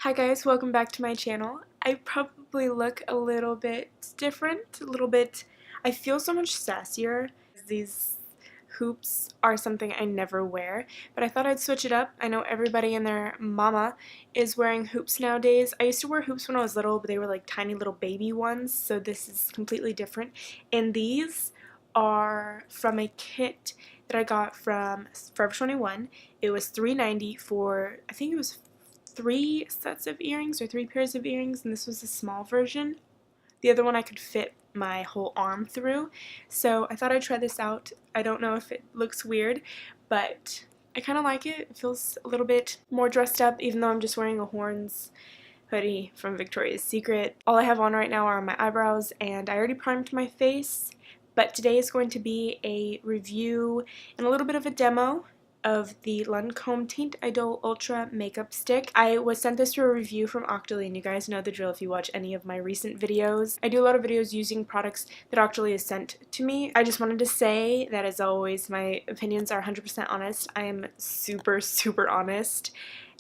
Hi guys, welcome back to my channel. I probably look a little bit different, I feel so much sassier. These hoops are something I never wear, but I thought I'd switch it up. I know everybody and their mama is wearing hoops nowadays. I used to wear hoops when I was little, but they were like tiny little baby ones, so this is completely different. And these are from a kit that I got from Forever 21. It was $3.90 for, I think it was 3 sets of earrings or 3 pairs of earrings, and this was a small version. The other one I could fit my whole arm through, so I thought I'd try this out. I don't know if it looks weird, but I kind of like it. It feels a little bit more dressed up, even though I'm just wearing a horns hoodie from Victoria's Secret. All I have on right now are my eyebrows, and I already primed my face, but today is going to be a review and a little bit of a demo of the Lancome Teint Idol Ultra Makeup Stick. I was sent this through a review from Octoly, and you guys know the drill if you watch any of my recent videos. I do a lot of videos using products that Octoly has sent to me. I just wanted to say that, as always, my opinions are 100% honest. I am super, super honest,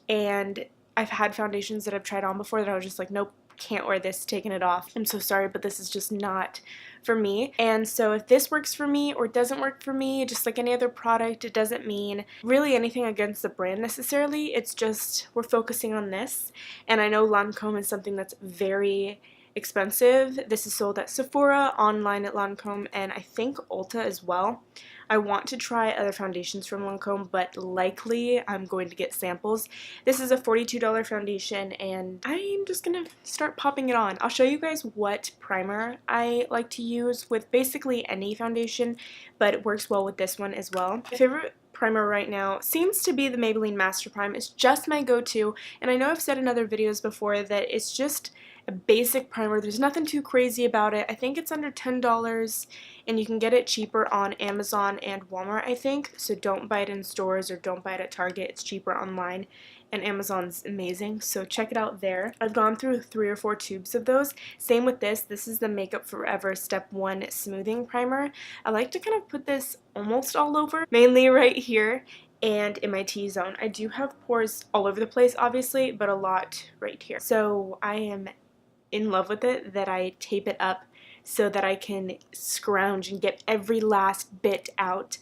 and I've had foundations that I've tried on before that I was just like, nope, can't wear this, taking it off. I'm so sorry, but this is just not for me. And so if this works for me or doesn't work for me, just like any other product, it doesn't mean really anything against the brand necessarily. It's just we're focusing on this. And I know Lancome is something that's very expensive. This is sold at Sephora, online at Lancome, and I think Ulta as well. I want to try other foundations from Lancome, but likely I'm going to get samples. This is a $42 foundation, and I'm just going to start popping it on. I'll show you guys what primer I like to use with basically any foundation, but it works well with this one as well. My favorite primer right now seems to be the Maybelline Master Prime. It's just my go-to, and I know I've said in other videos before that it's just a basic primer. There's nothing too crazy about it. I think it's under $10, and you can get it cheaper on Amazon and Walmart, I think. So don't buy it in stores or don't buy it at Target. It's cheaper online, and Amazon's amazing, so check it out there. I've gone through 3 or 4 tubes of those. Same with this. This is the Makeup Forever Step 1 Smoothing Primer. I like to kind of put this almost all over, mainly right here and in my T-zone. I do have pores all over the place, obviously, but a lot right here. So I am in love with it that I tape it up so that I can scrounge and get every last bit out.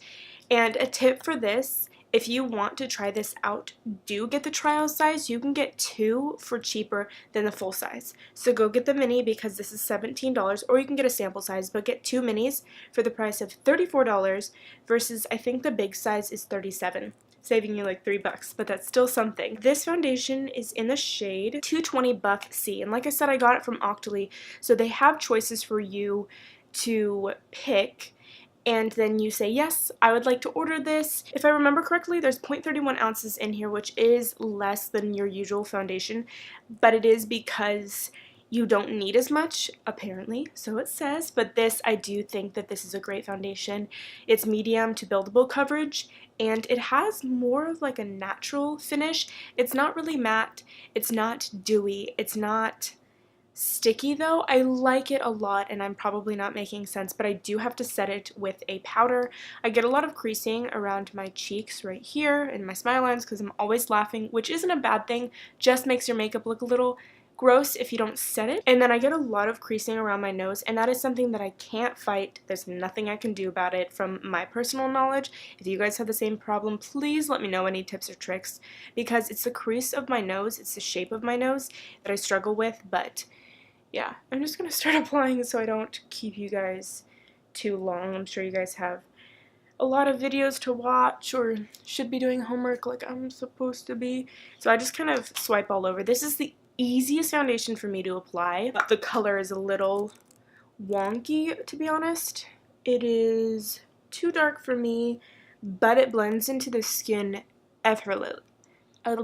And a tip for this, if you want to try this out, do get the trial size. You can get 2 for cheaper than the full size. So go get the mini because this is $17, or you can get a sample size, but get 2 minis for the price of $34 versus I think the big size is $37. Saving you like $3, but that's still something. This foundation is in the shade 220 Buck C, and like I said, I got it from Octoly, so they have choices for you to pick, and then you say, yes, I would like to order this. If I remember correctly, there's 0.31 ounces in here, which is less than your usual foundation, but it is because you don't need as much, apparently, so it says, but this, I do think that this is a great foundation. It's medium to buildable coverage, and it has more of like a natural finish. It's not really matte, it's not dewy, it's not sticky though. I like it a lot, and I'm probably not making sense, but I do have to set it with a powder. I get a lot of creasing around my cheeks right here and my smile lines because I'm always laughing, which isn't a bad thing, just makes your makeup look a little gross if you don't set it. And then I get a lot of creasing around my nose, and that is something that I can't fight. There's nothing I can do about it from my personal knowledge. If you guys have the same problem, please let me know any tips or tricks, because it's the crease of my nose, it's the shape of my nose that I struggle with. But yeah, I'm just gonna start applying so I don't keep you guys too long. I'm sure you guys have a lot of videos to watch or should be doing homework like I'm supposed to be. So I just kind of swipe all over. This is the easiest foundation for me to apply. The color is a little wonky, to be honest. It is too dark for me, but it blends into the skin effortlessly. It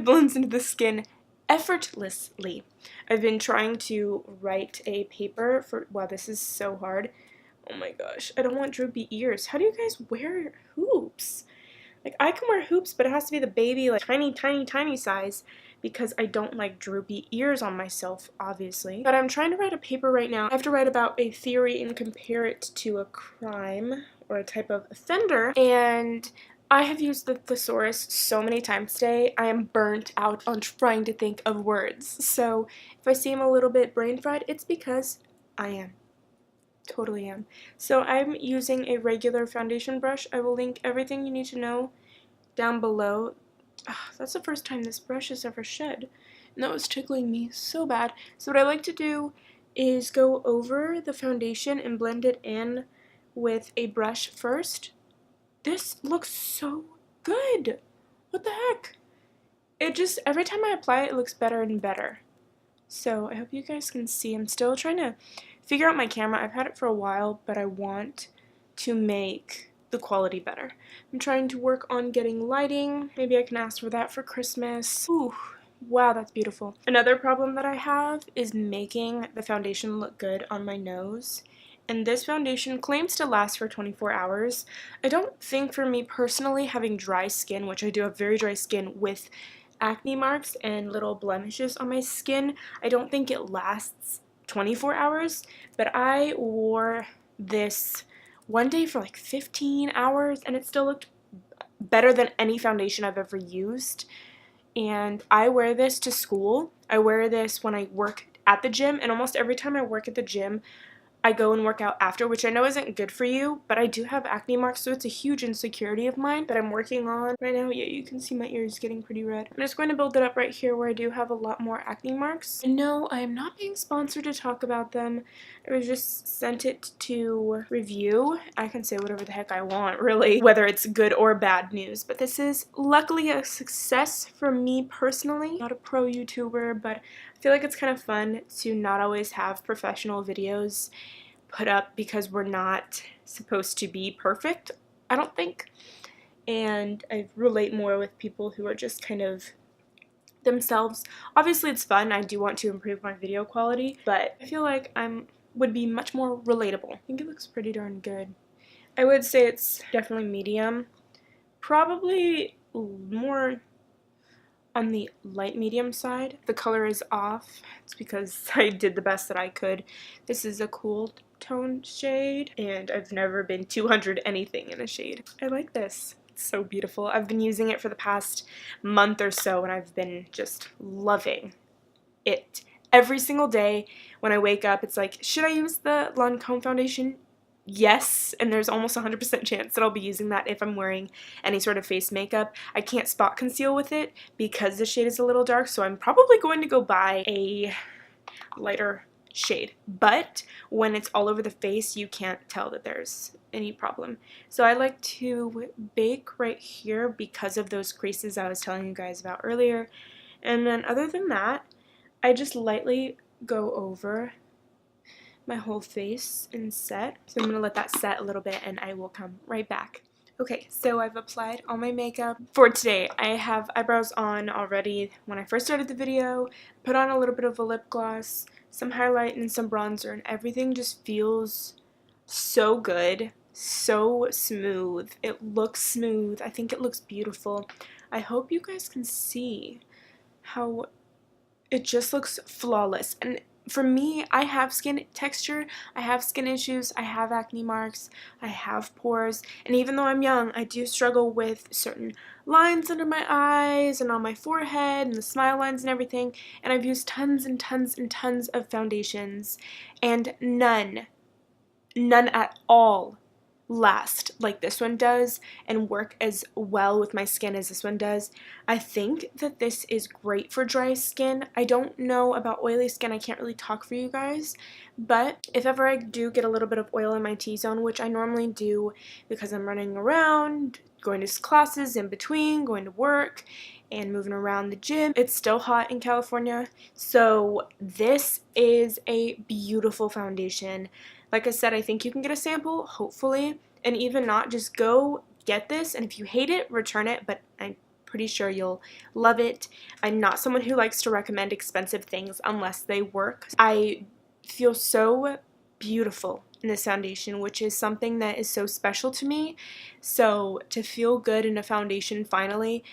blends into the skin effortlessly. I've been trying to write a paper for, wow, this is so hard. Oh my gosh, I don't want droopy ears. How do you guys wear hoops? Like, I can wear hoops, but it has to be the baby, like, tiny, tiny, tiny size, because I don't like droopy ears on myself, obviously. But I'm trying to write a paper right now. I have to write about a theory and compare it to a crime or a type of offender, and I have used the thesaurus so many times today, I am burnt out on trying to think of words. So if I seem a little bit brain fried, it's because I am. Totally am. So I'm using a regular foundation brush. I will link everything you need to know down below. That's the first time this brush has ever shed. And that was tickling me so bad. So what I like to do is go over the foundation and blend it in with a brush first. This looks so good. What the heck? It just, every time I apply it, it looks better and better. So I hope you guys can see. I'm still trying to figure out my camera. I've had it for a while, but I want to make the quality better. I'm trying to work on getting lighting. Maybe I can ask for that for Christmas. Ooh, wow, that's beautiful. Another problem that I have is making the foundation look good on my nose. And this foundation claims to last for 24 hours. I don't think for me personally, having dry skin, which I do have very dry skin with acne marks and little blemishes on my skin, I don't think it lasts 24 hours, but I wore this one day for like 15 hours and it still looked better than any foundation I've ever used. And I wear this to school. I wear this when I work at the gym, and almost every time I work at the gym, I go and work out after, which I know isn't good for you, but I do have acne marks, so it's a huge insecurity of mine that I'm working on right now. Yeah, you can see my ears getting pretty red. I'm just going to build it up right here where I do have a lot more acne marks. And no, I am not being sponsored to talk about them. I was just sent it to review. I can say whatever the heck I want, really, whether it's good or bad news, but this is luckily a success for me personally. Not a pro YouTuber, but I feel like it's kind of fun to not always have professional videos put up because we're not supposed to be perfect, I don't think. And I relate more with people who are just kind of themselves. Obviously it's fun, I do want to improve my video quality, but I feel like would be much more relatable. I think it looks pretty darn good. I would say it's definitely medium, probably more on the light medium side. The color is off. It's because I did the best that I could. This is a cool tone shade, and I've never been 200 anything in a shade. I like this. It's so beautiful. I've been using it for the past month or so, and I've been just loving it. Every single day when I wake up, it's like, should I use the Lancome foundation? Yes, and there's almost 100% chance that I'll be using that if I'm wearing any sort of face makeup. I can't spot conceal with it because the shade is a little dark, so I'm probably going to go buy a lighter shade. But when it's all over the face, you can't tell that there's any problem. So I like to bake right here because of those creases I was telling you guys about earlier. And then other than that, I just lightly go over my whole face and set. So I'm going to let that set a little bit and I will come right back. Okay, so I've applied all my makeup for today. I have eyebrows on already when I first started the video, put on a little bit of a lip gloss, some highlight and some bronzer, and everything just feels so good, so smooth. It looks smooth. I think it looks beautiful. I hope you guys can see how it just looks flawless. And for me, I have skin texture, I have skin issues, I have acne marks, I have pores, and even though I'm young, I do struggle with certain lines under my eyes and on my forehead and the smile lines and everything, and I've used tons and tons and tons of foundations, and none at all last like this one does and work as well with my skin as this one does. I think that this is great for dry skin. I don't know about oily skin, I can't really talk for you guys, but if ever I do get a little bit of oil in my T-zone, which I normally do because I'm running around, going to classes in between, going to work, and moving around the gym. It's still hot in California, so this is a beautiful foundation. Like I said, I think you can get a sample, hopefully, and even not, just go get this, and if you hate it, return it, but I'm pretty sure you'll love it. I'm not someone who likes to recommend expensive things unless they work. I feel so beautiful in this foundation, which is something that is so special to me, so to feel good in a foundation finally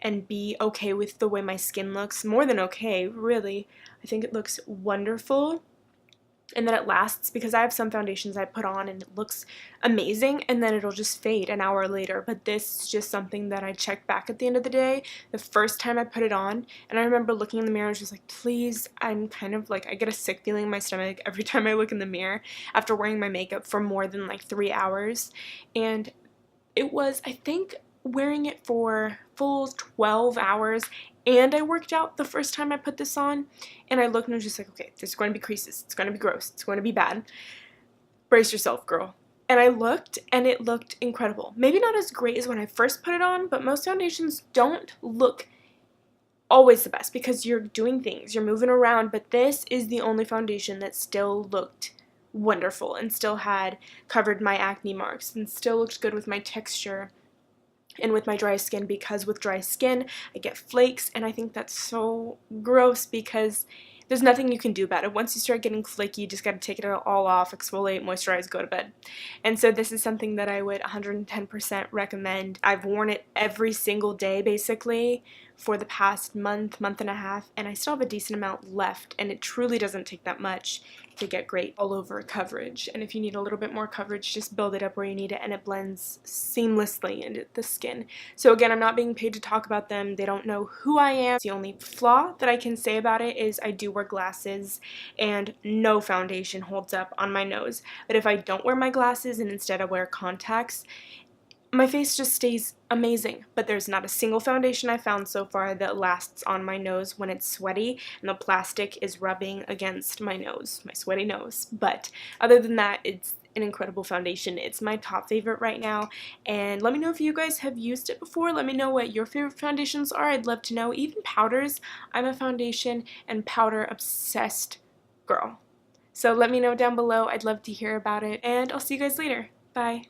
and be okay with the way my skin looks, more than okay, really, I think it looks wonderful. and then it lasts, because I have some foundations I put on and it looks amazing and then it'll just fade an hour later, but this is just something that I checked back at the end of the day the first time I put it on, and I remember looking in the mirror and just like, please, I'm kind of like, I get a sick feeling in my stomach every time I look in the mirror after wearing my makeup for more than like 3 hours. And it was, I think, wearing it for full 12 hours, and I worked out the first time I put this on, and I looked and I was just like, okay, there's going to be creases, it's going to be gross, it's going to be bad. Brace yourself, girl. And I looked, and it looked incredible. Maybe not as great as when I first put it on, but most foundations don't look always the best because you're doing things, you're moving around, but this is the only foundation that still looked wonderful and still had covered my acne marks and still looked good with my texture and with my dry skin, because with dry skin I get flakes, and I think that's so gross because there's nothing you can do about it. Once you start getting flaky, you just got to take it all off, exfoliate, moisturize, go to bed. And so this is something that I would 110% recommend. I've worn it every single day basically for the past month and a half, and I still have a decent amount left, and it truly doesn't take that much to get great all over coverage. And if you need a little bit more coverage, just build it up where you need it, and it blends seamlessly into the skin. So again, I'm not being paid to talk about them. They don't know who I am. The only flaw that I can say about it is I do wear glasses, and no foundation holds up on my nose. But if I don't wear my glasses and instead I wear contacts, my face just stays amazing. But there's not a single foundation I found so far that lasts on my nose when it's sweaty and the plastic is rubbing against my nose, my sweaty nose. But other than that, it's an incredible foundation. It's my top favorite right now, and let me know if you guys have used it before. Let me know what your favorite foundations are. I'd love to know. Even powders. I'm a foundation and powder obsessed girl. So let me know down below. I'd love to hear about it, and I'll see you guys later. Bye.